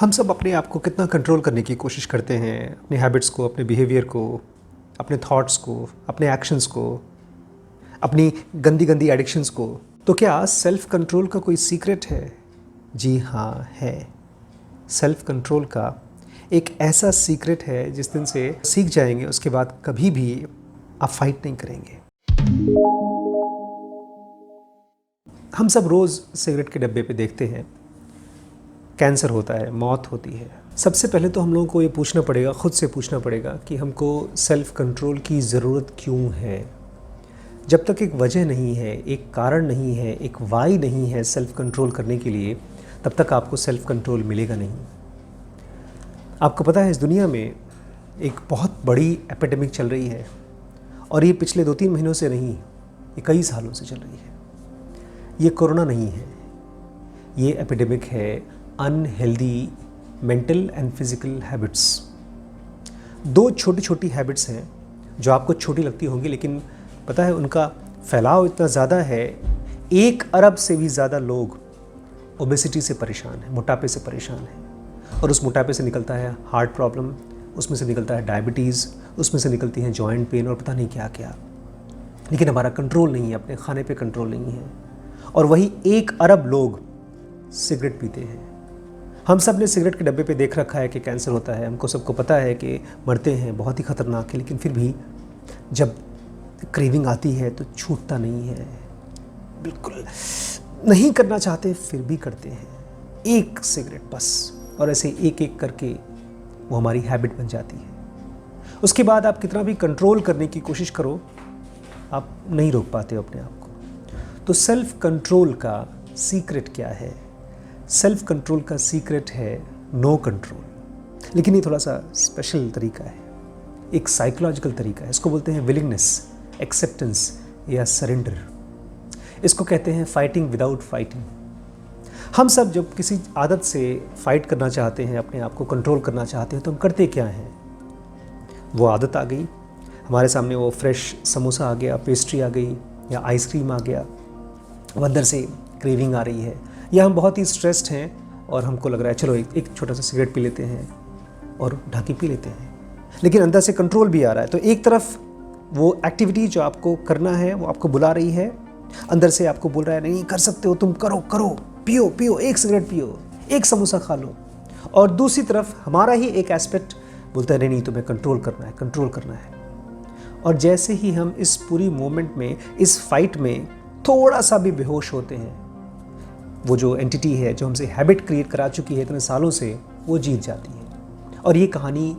हम सब अपने आप को कितना कंट्रोल करने की कोशिश करते हैं, अपने हैबिट्स को, अपने बिहेवियर को, अपने थॉट्स को, अपने एक्शंस को, अपनी गंदी गंदी एडिक्शंस को। तो क्या सेल्फ कंट्रोल का कोई सीक्रेट है? जी हाँ, है। सेल्फ कंट्रोल का एक ऐसा सीक्रेट है जिस दिन से सीख जाएंगे उसके बाद कभी भी आप फाइट नहीं करेंगे। हम सब रोज़ सिगरेट के डब्बे पे देखते हैं, कैंसर होता है, मौत होती है। सबसे पहले तो हम लोगों को ये पूछना पड़ेगा, ख़ुद से पूछना पड़ेगा कि हमको सेल्फ़ कंट्रोल की ज़रूरत क्यों है। जब तक एक वजह नहीं है, एक कारण नहीं है, एक वाई नहीं है सेल्फ़ कंट्रोल करने के लिए, तब तक आपको सेल्फ़ कंट्रोल मिलेगा नहीं। आपको पता है इस दुनिया में एक बहुत बड़ी एपिडेमिक चल रही है और ये पिछले 2-3 महीनों से नहीं, ये कई सालों से चल रही है। ये कोरोना नहीं है, ये एपिडेमिक है unhealthy mental and physical habits. 2 छोटी छोटी हैबिट्स हैं जो आपको छोटी लगती होंगी, लेकिन पता है उनका फैलाव इतना ज़्यादा है। 1 अरब से भी ज़्यादा लोग ओबेसिटी से परेशान हैं, मोटापे से परेशान हैं, और उस मोटापे से निकलता है हार्ट प्रॉब्लम, उसमें से निकलता है डायबिटीज़, उसमें से निकलती हैं जॉइंट पेन और पता नहीं क्या क्या। लेकिन हमारा कंट्रोल नहीं है, अपने खाने पे कंट्रोल नहीं है। और वही 1 अरब लोग सिगरेट पीते हैं। हम सब ने सिगरेट के डब्बे पे देख रखा है कि कैंसर होता है, हमको सबको पता है कि मरते हैं, बहुत ही ख़तरनाक है, लेकिन फिर भी जब क्रेविंग आती है तो छूटता नहीं है, बिल्कुल नहीं करना चाहते फिर भी करते हैं। 1 सिगरेट बस, और ऐसे एक एक करके वो हमारी हैबिट बन जाती है। उसके बाद आप कितना भी कंट्रोल करने की कोशिश करो, आप नहीं रोक पाते हो अपने आप को। तो सेल्फ़ कंट्रोल का सीक्रेट क्या है? सेल्फ कंट्रोल का सीक्रेट है नो कंट्रोल। लेकिन ये थोड़ा सा स्पेशल तरीका है, एक साइकोलॉजिकल तरीका है। इसको बोलते हैं विलिंगनेस, एक्सेप्टेंस या सरेंडर। इसको कहते हैं फाइटिंग विदाउट फाइटिंग। हम सब जब किसी आदत से फाइट करना चाहते हैं, अपने आप को कंट्रोल करना चाहते हैं, तो हम करते क्या हैं? वो आदत आ गई हमारे सामने, वो फ्रेश समोसा आ गया, पेस्ट्री आ गई, या आइसक्रीम आ गया, वो अंदर से क्रेविंग आ रही है, या हम बहुत ही स्ट्रेस्ड हैं और हमको लग रहा है चलो एक छोटा सा सिगरेट पी लेते हैं और ढाकी पी लेते हैं, लेकिन अंदर से कंट्रोल भी आ रहा है। तो एक तरफ वो एक्टिविटी जो आपको करना है वो आपको बुला रही है, अंदर से आपको बोल रहा है नहीं कर सकते हो, तुम करो करो, पियो पियो, 1 सिगरेट पियो, 1 समोसा खा लो। और दूसरी तरफ हमारा ही एक एस्पेक्ट बोलता है नहीं तुम्हें कंट्रोल करना है, कंट्रोल करना है। और जैसे ही हम इस पूरी मोमेंट में, इस फाइट में थोड़ा सा भी बेहोश होते हैं, वो जो एंटिटी है जो हमसे हैबिट क्रिएट करा चुकी है इतने सालों से, वो जीत जाती है। और ये कहानी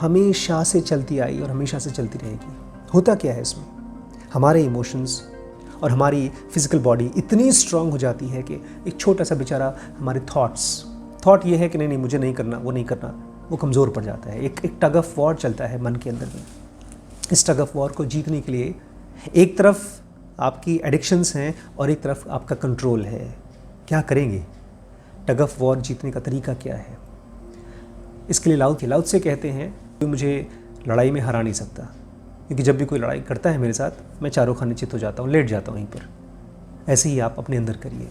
हमेशा से चलती आई और हमेशा से चलती रहेगी। होता क्या है इसमें? हमारे इमोशंस और हमारी फिजिकल बॉडी इतनी स्ट्रांग हो जाती है कि एक छोटा सा बेचारा हमारे थॉट ये है कि नहीं मुझे नहीं करना, वो नहीं करना, वो कमज़ोर पड़ जाता है। एक टग ऑफ वॉर चलता है मन के अंदर में। इस टग ऑफ वॉर को जीतने के लिए एक तरफ आपकी एडिक्शंस हैं और एक तरफ आपका कंट्रोल है। क्या करेंगे? टग ऑफ वॉर जीतने का तरीका क्या है? इसके लिए लाउत से कहते हैं कि मुझे लड़ाई में हरा नहीं सकता, क्योंकि जब भी कोई लड़ाई करता है मेरे साथ, मैं चारों खाने चित हो जाता हूँ, लेट जाता हूँ वहीं पर। ऐसे ही आप अपने अंदर करिए।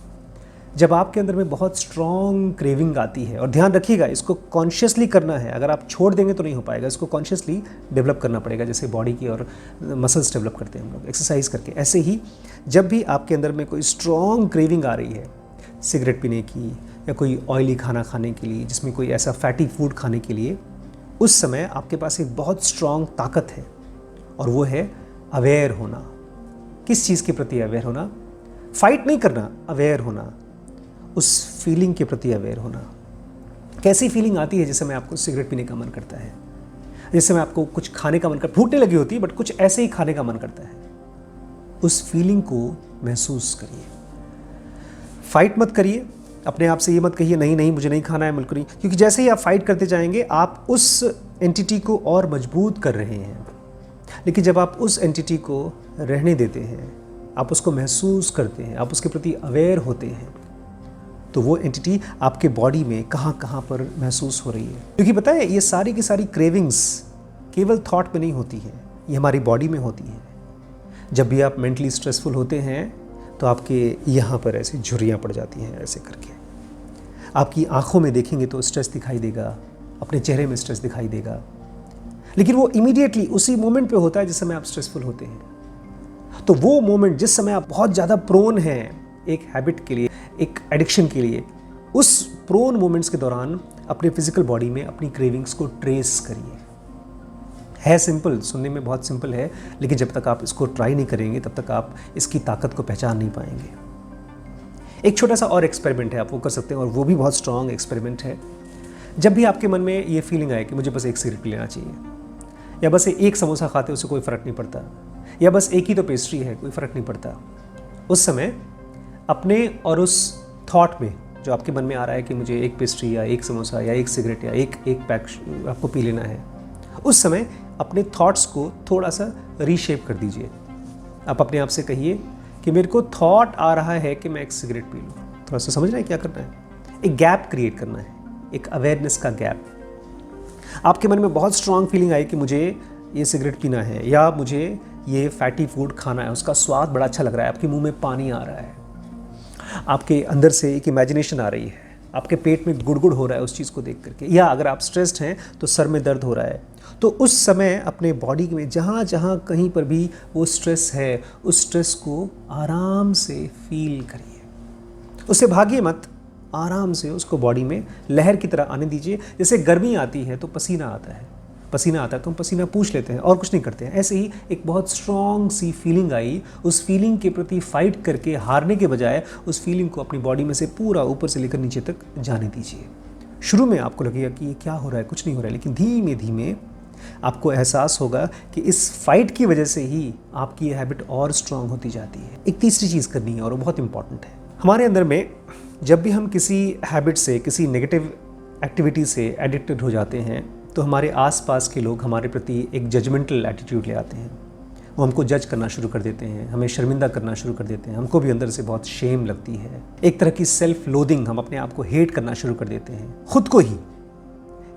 जब आपके अंदर में बहुत स्ट्रॉन्ग क्रेविंग आती है, और ध्यान रखिएगा इसको कॉन्शियसली करना है, अगर आप छोड़ देंगे तो नहीं हो पाएगा, इसको कॉन्शियसली डेवलप करना पड़ेगा, जैसे बॉडी की और मसल्स डेवलप करते हैं हम लोग एक्सरसाइज करके। ऐसे ही जब भी आपके अंदर में कोई स्ट्रॉन्ग क्रेविंग आ रही है सिगरेट पीने की, या कोई ऑयली खाना खाने के लिए, जिसमें कोई ऐसा फैटी फूड खाने के लिए, उस समय आपके पास एक बहुत स्ट्रॉन्ग ताकत है, और वो है अवेयर होना। किस चीज़ के प्रति अवेयर होना? फाइट नहीं करना, अवेयर होना, उस फीलिंग के प्रति अवेयर होना। कैसी फीलिंग आती है जिस समय आपको सिगरेट पीने का मन करता है, जिस समय आपको कुछ खाने का मन करता, भूख नहीं लगी होती बट कुछ ऐसे ही खाने का मन करता है, उस फीलिंग को महसूस करिए। फाइट मत करिए, अपने आप से ये मत कहिए नहीं मुझे नहीं खाना है, बिल्कुल नहीं, क्योंकि जैसे ही आप फाइट करते जाएंगे आप उस एंटिटी को और मजबूत कर रहे हैं। लेकिन जब आप उस एंटिटी को रहने देते हैं, आप उसको महसूस करते हैं, आप उसके प्रति अवेयर होते हैं, तो वो एंटिटी आपके बॉडी में कहाँ कहाँ पर महसूस हो रही है। क्योंकि पता है ये सारी की सारी क्रेविंग्स केवल थॉट में नहीं होती हैं, ये हमारी बॉडी में होती हैं। जब भी आप मेंटली स्ट्रेसफुल होते हैं तो आपके यहाँ पर ऐसी झुर्रियाँ पड़ जाती हैं ऐसे करके। आपकी आंखों में देखेंगे तो स्ट्रेस दिखाई देगा, अपने चेहरे में स्ट्रेस दिखाई देगा, लेकिन वो इमीडिएटली उसी मोमेंट पे होता है जिस समय आप स्ट्रेसफुल होते हैं। तो वो मोमेंट जिस समय आप बहुत ज़्यादा प्रोन हैं एक हैबिट के लिए, एक एडिक्शन के लिए, उस प्रोन मोमेंट्स के दौरान अपने फिजिकल बॉडी में अपनी क्रेविंग्स को ट्रेस करिए। है सिंपल, सुनने में बहुत सिंपल है, लेकिन जब तक आप इसको ट्राई नहीं करेंगे तब तक आप इसकी ताकत को पहचान नहीं पाएंगे। एक छोटा सा और एक्सपेरिमेंट है, आप वो कर सकते हैं, और वो भी बहुत स्ट्रॉन्ग एक्सपेरिमेंट है। जब भी आपके मन में ये फीलिंग आए कि मुझे बस एक सिगरेट पी लेना चाहिए, या बस एक समोसा खाते उससे कोई फ़र्क नहीं पड़ता, या बस एक ही तो पेस्ट्री है कोई फ़र्क नहीं पड़ता, उस समय अपने और उस थॉट में जो आपके मन में आ रहा है कि मुझे एक पेस्ट्री या एक समोसा या एक सिगरेट या एक पैक आपको पी लेना है, उस समय अपने थॉट्स को थोड़ा सा रीशेप कर दीजिए। आप अपने आप से कहिए कि मेरे को थॉट आ रहा है कि मैं एक सिगरेट पी लूँ। थोड़ा सा समझ रहे हैं क्या करना है? एक गैप क्रिएट करना है, एक अवेयरनेस का गैप। आपके मन में बहुत स्ट्रांग फीलिंग आई कि मुझे ये सिगरेट पीना है या मुझे ये फैटी फूड खाना है, उसका स्वाद बड़ा अच्छा लग रहा है, आपके मुंह में पानी आ रहा है, आपके अंदर से एक इमेजिनेशन आ रही है, आपके पेट में गुड़गुड़ हो रहा है उस चीज़ को देख करके, या अगर आप स्ट्रेस्ड हैं तो सर में दर्द हो रहा है, तो उस समय अपने बॉडी में जहाँ जहाँ कहीं पर भी वो स्ट्रेस है, उस स्ट्रेस को आराम से फील करिए, उससे भागिए मत, आराम से उसको बॉडी में लहर की तरह आने दीजिए। जैसे गर्मी आती है तो पसीना आता है, पसीना आता है तो हम पसीना पूछ लेते हैं और कुछ नहीं करते हैं। ऐसे ही एक बहुत स्ट्रॉन्ग सी फीलिंग आई, उस फीलिंग के प्रति फाइट करके हारने के बजाय उस फीलिंग को अपनी बॉडी में से पूरा ऊपर से लेकर नीचे तक जाने दीजिए। शुरू में आपको लगेगा कि ये क्या हो रहा है, कुछ नहीं हो रहा है, लेकिन धीमे धीमे आपको एहसास होगा कि इस फाइट की वजह से ही आपकी ये हैबिट और स्ट्रांग होती जाती है। एक तीसरी चीज़ करनी है और वो बहुत इंपॉर्टेंट है। हमारे अंदर में जब भी हम किसी हैबिट से, किसी नेगेटिव एक्टिविटी से एडिक्टेड हो जाते हैं तो हमारे आसपास के लोग हमारे प्रति एक जजमेंटल एटीट्यूड ले आते हैं। वो हमको जज करना शुरू कर देते हैं, हमें शर्मिंदा करना शुरू कर देते हैं, हमको भी अंदर से बहुत शेम लगती है, एक तरह की सेल्फ लोदिंग, हम अपने आप को हेट करना शुरू कर देते हैं, खुद को ही।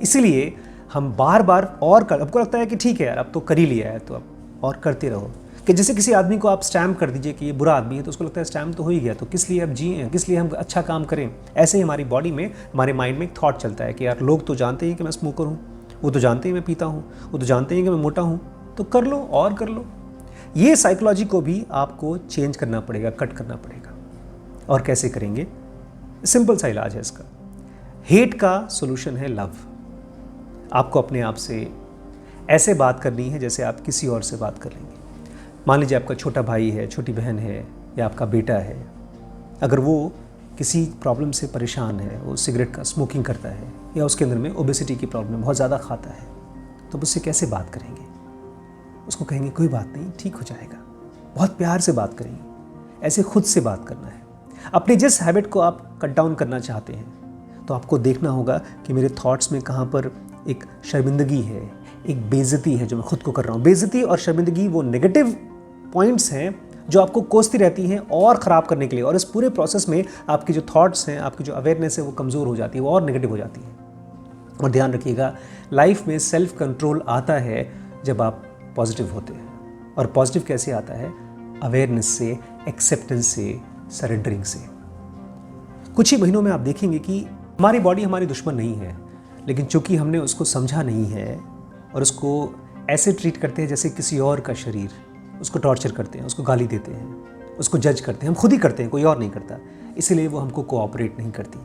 इसीलिए हम बार बार हमको लगता है कि ठीक है यार, अब तो कर ही लिया है तो अब और करते रहो। कि जैसे किसी आदमी को आप स्टैम्प कर दीजिए कि ये बुरा आदमी है, तो उसको लगता है स्टैम्प तो हो ही गया, तो किस लिए अब जिए, किस लिए हम अच्छा काम करें। ऐसे ही हमारी बॉडी में, हमारे माइंड में एक थॉट चलता है कि यार लोग तो जानते हैं कि मैं स्मोकर हूँ, वो तो जानते हैं मैं पीता हूँ, वो तो जानते हैं कि मैं मोटा हूँ, तो कर लो और कर लो। ये साइकोलॉजी को भी आपको चेंज करना पड़ेगा, कट करना पड़ेगा। और कैसे करेंगे? सिंपल सा इलाज है इसका। हेट का सोल्यूशन है लव। आपको अपने आप से ऐसे बात करनी है जैसे आप किसी और से बात कर लेंगे। मान लीजिए आपका छोटा भाई है, छोटी बहन है, या आपका बेटा है, अगर वो किसी प्रॉब्लम से परेशान है, वो सिगरेट का स्मोकिंग करता है या उसके अंदर में ओबेसिटी की प्रॉब्लम बहुत ज़्यादा खाता है, तो उससे कैसे बात करेंगे? उसको कहेंगे कोई बात नहीं, ठीक हो जाएगा। बहुत प्यार से बात करेंगे। ऐसे खुद से बात करना है। अपनी जिस हैबिट को आप कट डाउन करना चाहते हैं तो आपको देखना होगा कि मेरे थॉट्स में कहाँ पर एक शर्मिंदगी है, एक बेइज्जती है जो मैं खुद को कर रहा हूँ। बेइज्जती और शर्मिंदगी वो नेगेटिव पॉइंट्स हैं जो आपको कोसती रहती हैं और ख़राब करने के लिए, और इस पूरे प्रोसेस में आपकी जो थॉट्स हैं, आपकी जो अवेयरनेस है वो कमज़ोर हो जाती है, वो और नेगेटिव हो जाती है। और ध्यान रखिएगा, लाइफ में सेल्फ कंट्रोल आता है जब आप पॉजिटिव होते हैं। और पॉजिटिव कैसे आता है? अवेयरनेस से, एक्सेप्टेंस से, सरेंडरिंग से। कुछ ही महीनों में आप देखेंगे कि हमारी बॉडी हमारी दुश्मन नहीं है, लेकिन चूंकि हमने उसको समझा नहीं है और उसको ऐसे ट्रीट करते हैं जैसे किसी और का शरीर, उसको टॉर्चर करते हैं, उसको गाली देते हैं, उसको जज करते हैं, हम खुद ही करते हैं, कोई और नहीं करता, इसीलिए वो हमको कोऑपरेट नहीं करती।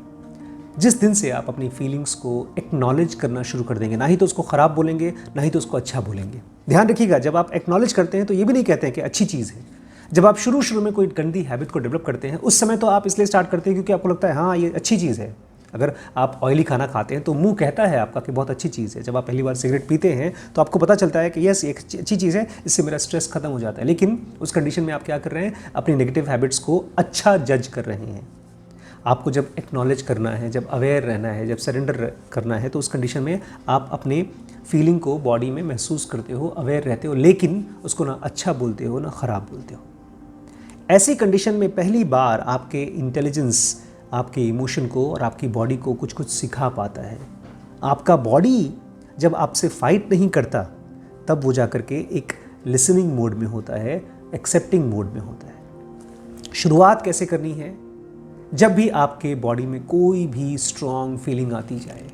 जिस दिन से आप अपनी फीलिंग्स को एक्नॉलेज करना शुरू कर देंगे, ना ही तो उसको ख़राब बोलेंगे, ना ही तो उसको अच्छा बोलेंगे। ध्यान रखिएगा, जब आप एक्नॉलेज करते हैं तो ये भी नहीं कहते हैं कि अच्छी चीज़ है। जब आप शुरू में कोई गंदी हैबिट को डेवलप करते हैं, उस समय तो आप इसलिए स्टार्ट करते हैं क्योंकि आपको लगता है हाँ ये अच्छी चीज़ है। अगर आप ऑयली खाना खाते हैं तो मुंह कहता है आपका कि बहुत अच्छी चीज़ है। जब आप पहली बार सिगरेट पीते हैं तो आपको पता चलता है कि यस एक अच्छी चीज़ है, इससे मेरा स्ट्रेस खत्म हो जाता है। लेकिन उस कंडीशन में आप क्या कर रहे हैं? अपनी नेगेटिव हैबिट्स को अच्छा जज कर रहे हैं। आपको जब एक्नॉलेज करना है, जब अवेयर रहना है, जब सरेंडर करना है, तो उस कंडीशन में आप अपने फीलिंग को बॉडी में महसूस करते हो, अवेयर रहते हो, लेकिन उसको ना अच्छा बोलते हो ना ख़राब बोलते हो। ऐसी कंडीशन में पहली बार आपके इंटेलिजेंस आपके इमोशन को और आपकी बॉडी को कुछ कुछ सिखा पाता है। आपका बॉडी जब आपसे फाइट नहीं करता तब वो जा कर के एक लिसनिंग मोड में होता है, एक्सेप्टिंग मोड में होता है। शुरुआत कैसे करनी है? जब भी आपके बॉडी में कोई भी स्ट्रॉन्ग फीलिंग आती जाए,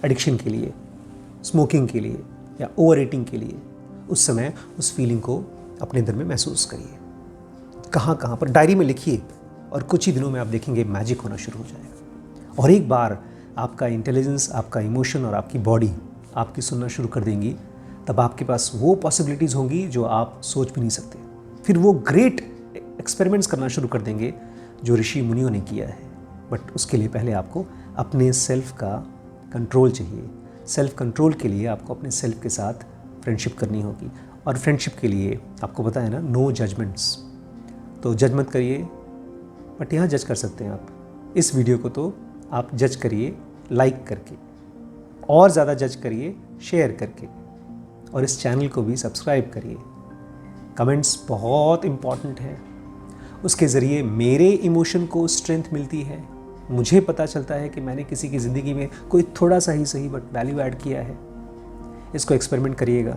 एडिक्शन के लिए, स्मोकिंग के लिए या ओवर ईटिंग के लिए, उस समय उस फीलिंग को अपने अंदर में महसूस करिए। कहाँ कहाँ पर डायरी में लिखिए और कुछ ही दिनों में आप देखेंगे मैजिक होना शुरू हो जाएगा। और एक बार आपका इंटेलिजेंस, आपका इमोशन और आपकी बॉडी आपकी सुनना शुरू कर देंगी, तब आपके पास वो पॉसिबिलिटीज़ होंगी जो आप सोच भी नहीं सकते। फिर वो ग्रेट एक्सपेरिमेंट्स करना शुरू कर देंगे जो ऋषि मुनियों ने किया है। बट उसके लिए पहले आपको अपने सेल्फ का कंट्रोल चाहिए। सेल्फ कंट्रोल के लिए आपको अपने सेल्फ के साथ फ्रेंडशिप करनी होगी। और फ्रेंडशिप के लिए आपको पता है ना, नो जजमेंट्स। तो जज मत करिए, बट यहाँ जज कर सकते हैं आप। इस वीडियो को तो आप जज करिए लाइक करके, और ज़्यादा जज करिए शेयर करके, और इस चैनल को भी सब्सक्राइब करिए। कमेंट्स बहुत इम्पॉर्टेंट हैं, उसके ज़रिए मेरे इमोशन को स्ट्रेंथ मिलती है। मुझे पता चलता है कि मैंने किसी की ज़िंदगी में कोई थोड़ा सा ही सही बट वैल्यू ऐड किया है। इसको एक्सपेरिमेंट करिएगा,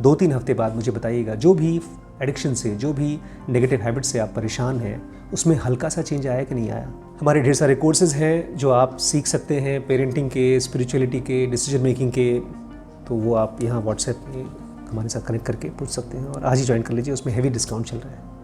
2-3 हफ्ते बाद मुझे बताइएगा। जो भी एडिक्शन से, जो भी नेगेटिव हैबिट से आप परेशान हैं, उसमें हल्का सा चेंज आया कि नहीं आया। हमारे ढेर सारे कोर्सेज़ हैं जो आप सीख सकते हैं, पेरेंटिंग के, स्पिरिचुअलिटी के, डिसीजन मेकिंग के। तो वो आप यहाँ व्हाट्सएप में हमारे साथ कनेक्ट करके पूछ सकते हैं, और आज ही ज्वाइन कर लीजिए, उसमें हेवी डिस्काउंट चल रहा है।